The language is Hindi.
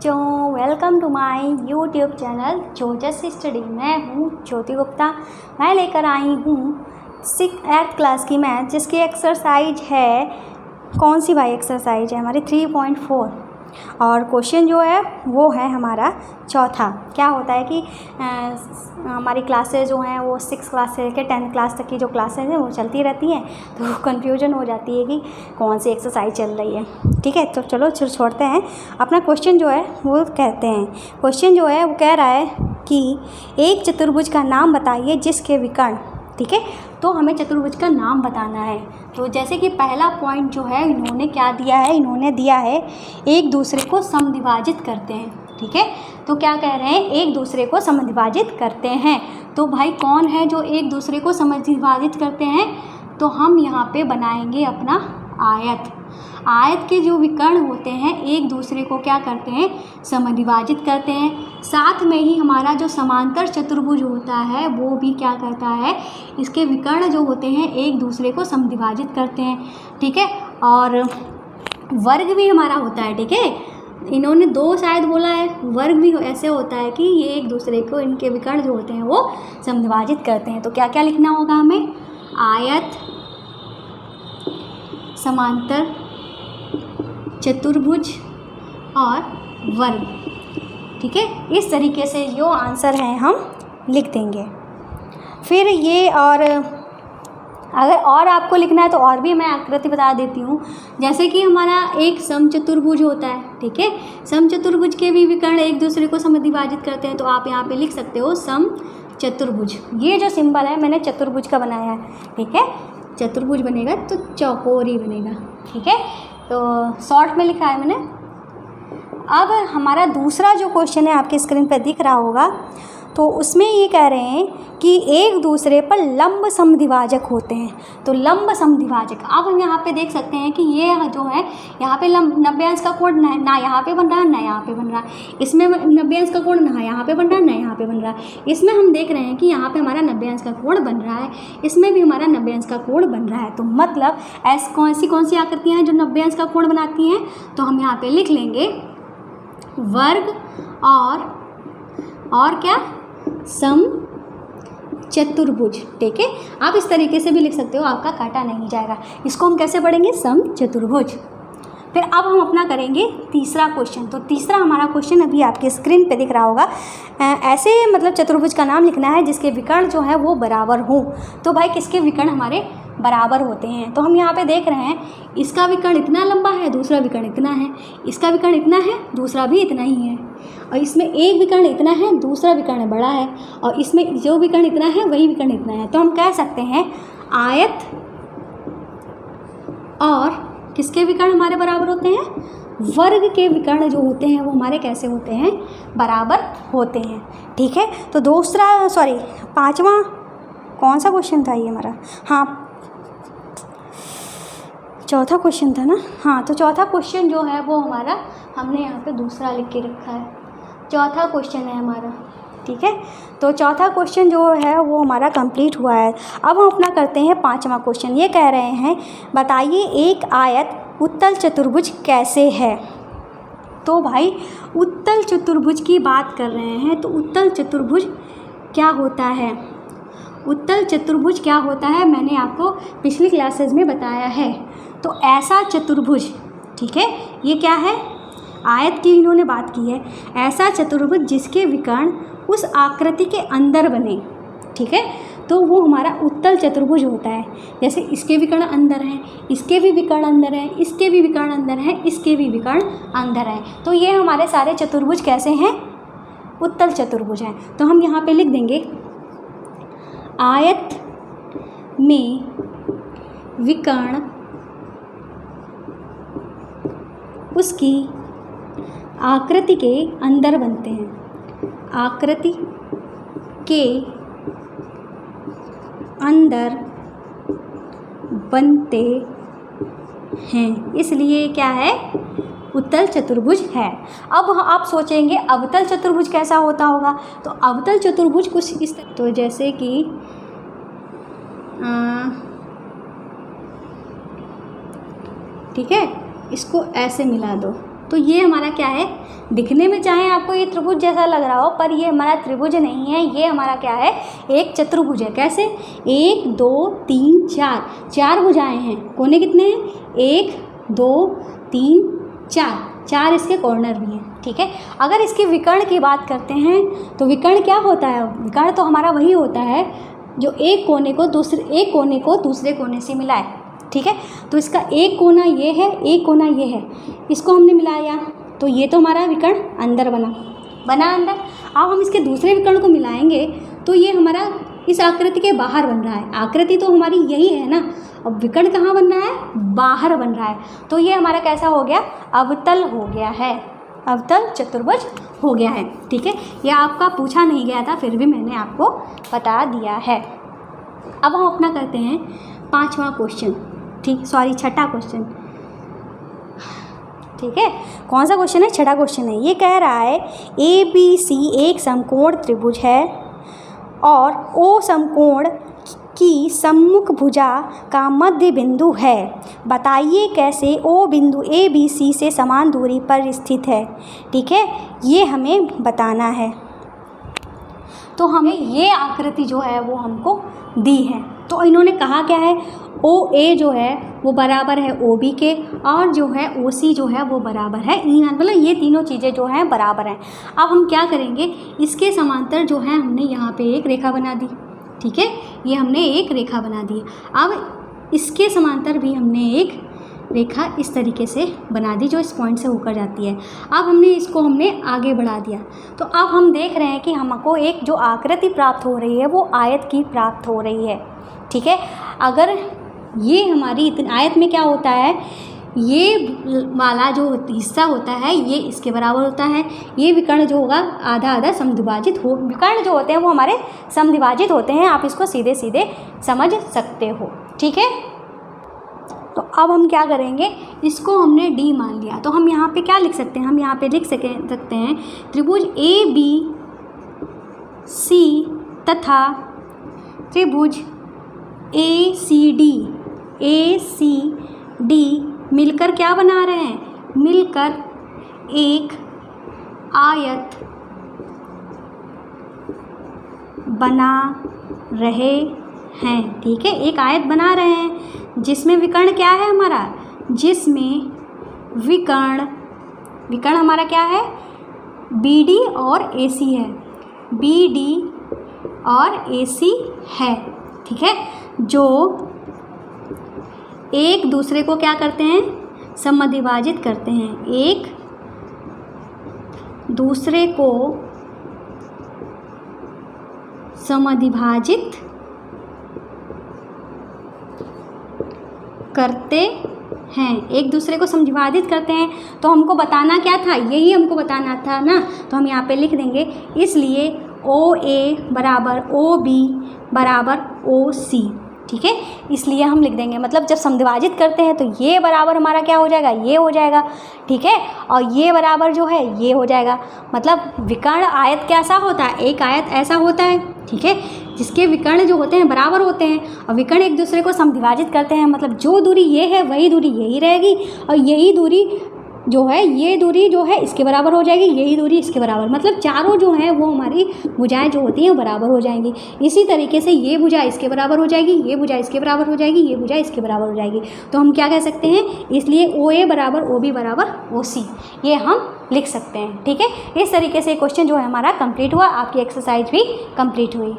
बच्चों, welcome to my YouTube channel जोजस स्टडी। मैं हूँ ज्योति गुप्ता। मैं लेकर आई हूँ 8th क्लास की मैथ, जिसकी एक्सरसाइज है, कौन सी भाई एक्सरसाइज है हमारी 3.4। और क्वेश्चन जो है वो है हमारा चौथा। क्या होता है कि हमारी क्लासेज जो हैं वो 6 क्लास से लेकर 10th क्लास तक की जो क्लासेज हैं वो चलती रहती हैं, तो कन्फ्यूजन हो जाती है कि कौन सी एक्सरसाइज चल रही है। ठीक है, तो चलो छोड़ते हैं। अपना क्वेश्चन जो है वो कहते हैं, क्वेश्चन जो है वो कह रहा है कि एक चतुर्भुज का नाम बताइए जिसके विकर्ण। ठीक है, तो हमें चतुर्भुज का नाम बताना है। तो जैसे कि पहला पॉइंट जो है इन्होंने क्या दिया है, इन्होंने दिया है एक दूसरे को समद्विभाजित करते हैं। ठीक है, तो क्या कह रहे हैं, एक दूसरे को समद्विभाजित करते हैं। तो भाई कौन है जो एक दूसरे को समद्विभाजित करते हैं, तो हम यहाँ पे बनाएंगे अपना आयत। आयत के जो विकर्ण होते हैं एक दूसरे को क्या करते हैं, समद्विभाजित करते हैं। साथ में ही हमारा जो समांतर चतुर्भुज होता है वो भी क्या करता है, इसके विकर्ण जो होते हैं एक दूसरे को समद्विभाजित करते हैं। ठीक है, और वर्ग भी हमारा होता है। ठीक है, इन्होंने 2 शायद बोला है, वर्ग भी ऐसे होता है कि ये एक दूसरे को, इनके विकर्ण जो होते हैं वो समद्विभाजित करते हैं। तो क्या क्या लिखना होगा हमें, आयत, समांतर चतुर्भुज और वर्ग। ठीक है, इस तरीके से जो आंसर है हम लिख देंगे। फिर ये, और अगर और आपको लिखना है तो और भी मैं आकृति बता देती हूँ। जैसे कि हमारा एक समचतुर्भुज होता है। ठीक है, समचतुर्भुज के भी विकर्ण एक दूसरे को समद्विभाजित करते हैं, तो आप यहाँ पे लिख सकते हो समचतुर्भुज। ये जो सिंबल है मैंने चतुर्भुज का बनाया है। ठीक है, चतुर्भुज बनेगा तो चौकोर ही बनेगा। ठीक है, तो शॉर्ट में लिखा है मैंने। अब हमारा दूसरा जो क्वेश्चन है आपके स्क्रीन पर दिख रहा होगा, तो उसमें ये कह रहे हैं कि एक दूसरे पर लंब समद्विभाजक होते हैं। तो लंब समद्विभाजक, अब हम यहाँ पे देख सकते हैं कि ये जो है यहाँ पे 90 अंश का कोण ना यहाँ पे बन रहा है ना यहाँ पे बन रहा है। इसमें 90 अंश का कोण ना यहाँ पे बन रहा है ना यहाँ पे बन रहा है। इसमें हम देख रहे हैं कि यहाँ पे हमारा 90 अंश का कोण बन रहा है, इसमें भी हमारा 90 अंश का कोण बन रहा है। तो मतलब ऐसी कौन सी आकृतियाँ हैं जो 90 अंश का कोण बनाती हैं, तो हम यहाँ पर लिख लेंगे वर्ग और क्या, सम चतुर्भुज। ठीक है, आप इस तरीके से भी लिख सकते हो, आपका काटा नहीं जाएगा। इसको हम कैसे पढ़ेंगे, सम चतुर्भुज। फिर अब हम अपना करेंगे तीसरा क्वेश्चन। तो तीसरा हमारा क्वेश्चन अभी आपके स्क्रीन पे दिख रहा होगा। ऐसे मतलब चतुर्भुज का नाम लिखना है जिसके विकर्ण जो है वो बराबर हो। तो भाई किसके विकर्ण हमारे बराबर होते हैं, तो हम यहाँ पे देख रहे हैं इसका विकर्ण इतना लंबा है, दूसरा विकर्ण इतना है, इसका विकर्ण इतना है, दूसरा भी इतना ही है, और इसमें एक विकर्ण इतना है, दूसरा विकर्ण बड़ा है, और इसमें जो विकर्ण इतना है वही विकर्ण इतना है। तो हम कह सकते हैं आयत और किसके विकर्ण हमारे बराबर होते हैं, वर्ग के विकर्ण जो होते हैं वो हमारे कैसे होते हैं, बराबर होते हैं। ठीक है, तो पांचवा कौन सा क्वेश्चन था ये हमारा, हाँ चौथा क्वेश्चन था ना। हाँ, तो चौथा क्वेश्चन जो है वो हमारा, हमने यहाँ पे दूसरा लिख के रखा है, चौथा क्वेश्चन है हमारा। ठीक है, तो चौथा क्वेश्चन जो है वो हमारा कंप्लीट हुआ है। अब हम अपना करते हैं 5वां क्वेश्चन। ये कह रहे हैं बताइए एक आयत उत्तल चतुर्भुज कैसे है। तो भाई उत्तल चतुर्भुज की बात कर रहे हैं, तो उत्तल चतुर्भुज क्या होता है, उत्तल चतुर्भुज क्या होता है मैंने आपको पिछली क्लासेस में बताया है। तो ऐसा चतुर्भुज, ठीक है, ये क्या है, आयत की इन्होंने बात की है, ऐसा चतुर्भुज जिसके विकर्ण उस आकृति के अंदर बने। ठीक है, तो वो हमारा उत्तल चतुर्भुज होता है। जैसे इसके विकर्ण अंदर हैं, इसके भी विकर्ण अंदर हैं, इसके भी विकर्ण अंदर हैं, इसके भी विकर्ण अंदर हैं, तो ये हमारे सारे चतुर्भुज कैसे हैं, उत्तल चतुर्भुज हैं। तो हम यहाँ पे लिख देंगे आयत में विकर्ण उसकी आकृति के अंदर बनते हैं, आकृति के अंदर बनते हैं, इसलिए क्या है, उत्तल चतुर्भुज है। अब आप सोचेंगे अवतल चतुर्भुज कैसा होता होगा, तो अवतल चतुर्भुज कुछ इस, तो जैसे कि ठीक है, इसको ऐसे मिला दो, तो ये हमारा क्या है, दिखने में चाहे आपको ये त्रिभुज जैसा लग रहा हो, पर ये हमारा त्रिभुज नहीं है, ये हमारा क्या है, एक चतुर्भुज है। कैसे, 1 2 3 4, 4 भुजाएं हैं। कोने कितने हैं, 1 2 3 4, 4 इसके कॉर्नर भी हैं। ठीक है, अगर इसके विकर्ण की बात करते हैं तो विकर्ण क्या होता है, विकर्ण तो हमारा वही होता है जो एक कोने को दूसरे कोने से मिलाए। ठीक है, तो इसका एक कोना ये है, एक कोना ये है, इसको हमने मिलाया तो ये तो हमारा विकर्ण अंदर बना अंदर। अब हम इसके दूसरे विकर्ण को मिलाएंगे तो ये हमारा इस आकृति के बाहर बन रहा है। आकृति तो हमारी यही है ना, अब विकर्ण कहाँ बन रहा है, बाहर बन रहा है। तो ये हमारा कैसा हो गया, अवतल हो गया है, अवतल चतुर्भुज हो गया है। ठीक है, यह आपका पूछा नहीं गया था, फिर भी मैंने आपको बता दिया है। अब हम अपना करते हैं 5वां क्वेश्चन, छठा क्वेश्चन। ठीक है, कौन सा क्वेश्चन है, छठा क्वेश्चन है। ये कह रहा है ABC एक समकोण त्रिभुज है और O समकोण की सम्मुख भुजा का मध्य बिंदु है। बताइए कैसे O बिंदु ABC से समान दूरी पर स्थित है। ठीक है, ये हमें बताना है। तो हमें ये आकृति जो है वो हमको दी है। तो इन्होंने कहा क्या है, OA जो है वो बराबर है OB के, और जो है OC जो है वो बराबर है मतलब ये तीनों चीज़ें जो हैं बराबर हैं। अब हम क्या करेंगे, इसके समांतर जो है हमने यहाँ पे एक रेखा बना दी। ठीक है, ये हमने एक रेखा बना दी। अब इसके समांतर भी हमने एक रेखा इस तरीके से बना दी जो इस पॉइंट से होकर जाती है। अब हमने आगे बढ़ा दिया। तो अब हम देख रहे हैं कि हमको एक जो आकृति प्राप्त हो रही है वो आयत की प्राप्त हो रही है। ठीक है, अगर ये हमारी आयत में क्या होता है, ये वाला जो हिस्सा होता है ये इसके बराबर होता है। ये विकर्ण जो होगा आधा आधा समद्विभाजित हो, विकर्ण जो होते हैं वो हमारे समद्विभाजित होते हैं। आप इसको सीधे सीधे समझ सकते हो। ठीक है, तो अब हम क्या करेंगे, इसको हमने D मान लिया तो हम यहाँ पे क्या लिख सकते हैं, हम यहाँ पे लिख सकते हैं त्रिभुज ABC तथा त्रिभुज ACD मिलकर क्या बना रहे हैं, मिलकर एक आयत बना रहे हैं। ठीक है, एक आयत बना रहे हैं जिसमें विकर्ण क्या है हमारा, जिसमें विकर्ण हमारा क्या है, BD और AC है, BD और AC है। ठीक है, जो एक दूसरे को क्या करते हैं, समद्विभाजित करते हैं, एक दूसरे को समद्विभाजित करते हैं, एक दूसरे को समद्विभाजित करते हैं। तो हमको बताना क्या था, यही हमको बताना था ना, तो हम यहाँ पे लिख देंगे। इसलिए OA बराबर OB बराबर OC। ठीक है, इसलिए हम लिख देंगे, मतलब जब समद्विभाजित करते हैं तो ये बराबर हमारा क्या हो जाएगा, ये हो जाएगा। ठीक है, और ये बराबर जो है ये हो जाएगा। मतलब विकर्ण आयत कैसा होता है, एक आयत ऐसा होता है। ठीक है, जिसके विकर्ण जो होते हैं बराबर होते हैं और विकर्ण एक दूसरे को समद्विभाजित करते हैं। मतलब जो दूरी ये है वही दूरी यही रहेगी, और यही दूरी जो है, ये दूरी जो है इसके बराबर हो जाएगी, यही दूरी इसके बराबर। मतलब चारों जो हैं वो हमारी भुजाएं जो होती हैं बराबर हो जाएंगी। इसी तरीके से ये भुजा इसके बराबर हो जाएगी, ये भुजा इसके बराबर हो जाएगी, ये भुजा इसके बराबर हो जाएगी। तो हम क्या कह सकते हैं, इसलिए OA बराबर OB बराबर OC ये हम लिख सकते हैं। ठीक है, इस तरीके से क्वेश्चन जो है हमारा कंप्लीट हुआ, आपकी एक्सरसाइज भी कंप्लीट हुई।